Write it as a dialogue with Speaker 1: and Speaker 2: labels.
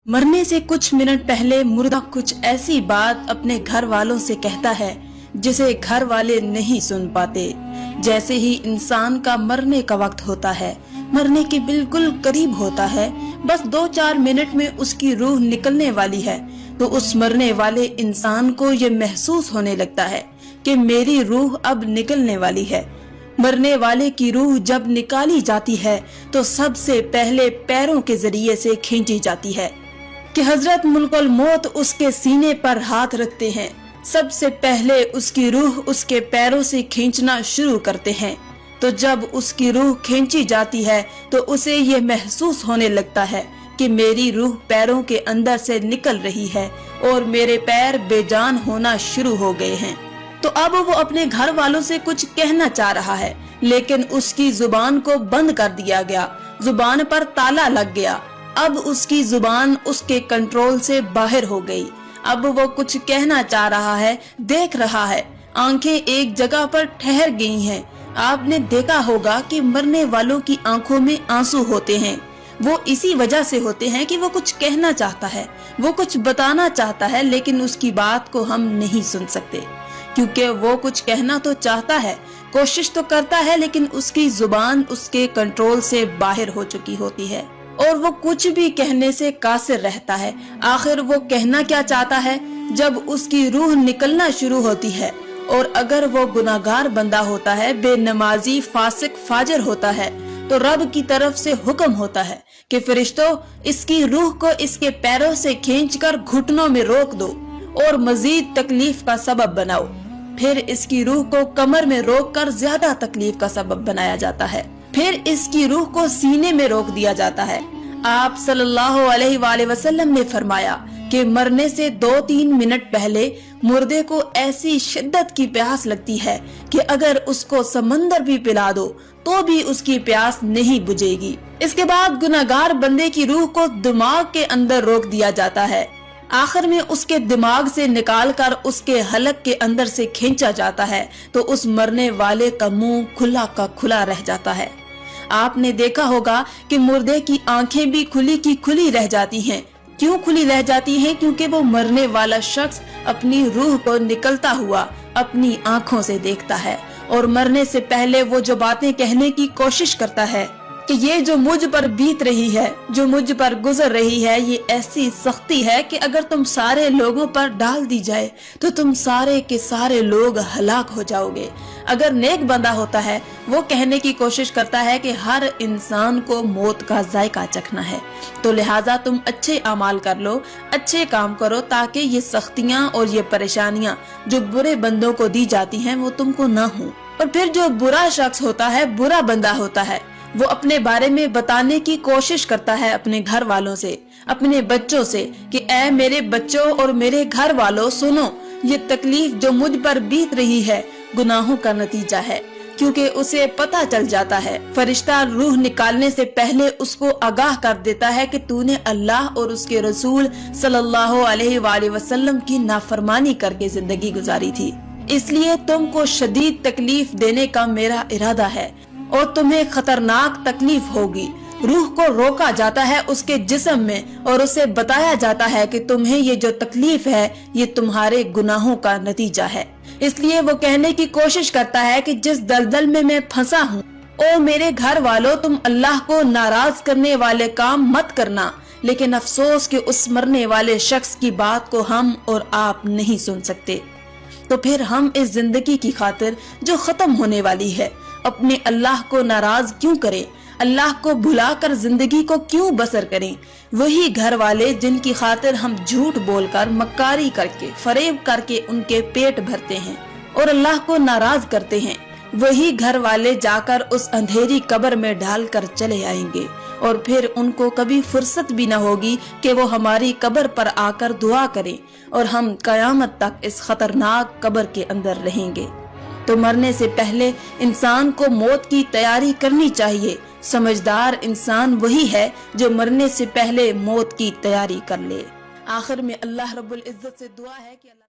Speaker 1: मरने से कुछ मिनट पहले मुर्दा कुछ ऐसी बात अपने घर वालों से कहता है जिसे घर वाले नहीं सुन पाते। जैसे ही इंसान का मरने का वक्त होता है, मरने के बिल्कुल करीब होता है, बस 2-4 मिनट में उसकी रूह निकलने वाली है, तो उस मरने वाले इंसान को ये महसूस होने लगता है कि मेरी रूह अब निकलने वाली है। मरने वाले की रूह जब निकाली जाती है तो सबसे पहले पैरों के जरिए से खींची जाती है कि हजरत मुल्कुल मौत उसके सीने पर हाथ रखते हैं। सबसे पहले उसकी रूह उसके पैरों से खींचना शुरू करते हैं। तो जब उसकी रूह खींची जाती है तो उसे ये महसूस होने लगता है कि मेरी रूह पैरों के अंदर से निकल रही है और मेरे पैर बेजान होना शुरू हो गए हैं। तो अब वो अपने घर वालों से कुछ कहना चाह रहा है, लेकिन उसकी जुबान को बंद कर दिया गया, जुबान पर ताला लग गया। अब उसकी जुबान उसके कंट्रोल से बाहर हो गई। अब वो कुछ कहना चाह रहा है, देख रहा है, आंखें एक जगह पर ठहर गई हैं। आपने देखा होगा कि मरने वालों की आंखों में आंसू होते हैं। वो इसी वजह से होते हैं कि वो कुछ कहना चाहता है, वो कुछ बताना चाहता है, लेकिन उसकी बात को हम नहीं सुन सकते क्योंकि वो कुछ कहना तो चाहता है, कोशिश तो करता है, लेकिन उसकी जुबान उसके कंट्रोल से बाहर हो चुकी होती है और वो कुछ भी कहने से कासिर रहता है। आखिर वो कहना क्या चाहता है? जब उसकी रूह निकलना शुरू होती है और अगर वो गुनाहगार बंदा होता है, बेनमाजी, फासिक, फाजिर होता है, तो रब की तरफ से हुक्म होता है कि फरिश्तों, इसकी रूह को इसके पैरों से खींचकर घुटनों में रोक दो और मजीद तकलीफ का सबब बनाओ। फिर इसकी रूह को कमर में रोककर ज्यादा तकलीफ का सबब बनाया जाता है। फिर इसकी रूह को सीने में रोक दिया जाता है। आप सल्लल्लाहु अलैहि वसल्लम ने फरमाया कि मरने से 2-3 मिनट पहले मुर्दे को ऐसी शिद्दत की प्यास लगती है कि अगर उसको समंदर भी पिला दो तो भी उसकी प्यास नहीं बुझेगी। इसके बाद गुनाहगार बंदे की रूह को दिमाग के अंदर रोक दिया जाता है। आखिर में उसके दिमाग से निकालकर उसके हलक के अंदर से खींचा जाता है, तो उस मरने वाले का मुंह खुला का खुला रह जाता है। आपने देखा होगा कि मुर्दे की आंखें भी खुली की खुली रह जाती हैं। क्यों खुली रह जाती हैं? क्योंकि वो मरने वाला शख्स अपनी रूह को निकलता हुआ अपनी आंखों से देखता है और मरने से पहले वो जो बातें कहने की कोशिश करता है कि ये जो मुझ पर बीत रही है, जो मुझ पर गुजर रही है, ये ऐसी सख्ती है कि अगर तुम सारे लोगों पर डाल दी जाए तो तुम सारे के सारे लोग हलाक हो जाओगे। अगर नेक बंदा होता है, वो कहने की कोशिश करता है कि हर इंसान को मौत का जायका चखना है, तो लिहाजा तुम अच्छे अमाल कर लो, अच्छे काम करो, ताकि ये सख्तियाँ और ये परेशानियाँ जो बुरे बंदों को दी जाती हैं वो तुमको ना हो। और फिर जो बुरा शख्स होता है, बुरा बंदा होता है, वो अपने बारे में बताने की कोशिश करता है अपने घर वालों से, अपने बच्चों से कि ऐ मेरे बच्चों और मेरे घर वालों, सुनो, ये तकलीफ जो मुझ पर बीत रही है गुनाहों का नतीजा है। क्योंकि उसे पता चल जाता है, फरिश्ता रूह निकालने से पहले उसको आगाह कर देता है कि तूने अल्लाह और उसके रसूल सल्लल्लाहु अलैहि वसल्लम की नाफरमानी करके जिंदगी गुजारी थी, इसलिए तुमको शदीद तकलीफ देने का मेरा इरादा है और तुम्हें खतरनाक तकलीफ होगी। रूह को रोका जाता है उसके जिस्म में और उसे बताया जाता है कि तुम्हें ये जो तकलीफ है ये तुम्हारे गुनाहों का नतीजा है। इसलिए वो कहने की कोशिश करता है कि जिस दलदल में मैं फंसा हूँ, ओ मेरे घर वालों, तुम अल्लाह को नाराज करने वाले काम मत करना। लेकिन अफसोस कि उस मरने वाले शख्स की बात को हम और आप नहीं सुन सकते। तो फिर हम इस जिंदगी की खातिर जो खत्म होने वाली है, अपने अल्लाह को नाराज क्यों करें? अल्लाह को भुलाकर जिंदगी को क्यों बसर करें? वही घर वाले जिनकी खातिर हम झूठ बोलकर, मक्कारी करके, फरेब करके उनके पेट भरते हैं और अल्लाह को नाराज करते हैं, वही घर वाले जाकर उस अंधेरी कब्र में डालकर चले आएंगे और फिर उनको कभी फुर्सत भी न होगी कि वो हमारी कब्र पर आकर दुआ करें और हम कयामत तक इस खतरनाक कब्र के अंदर रहेंगे। तो मरने से पहले इंसान को मौत की तैयारी करनी चाहिए। समझदार इंसान वही है जो मरने से पहले मौत की तैयारी कर ले। आखिर में अल्लाह रब्बुल इज्जत से दुआ है कि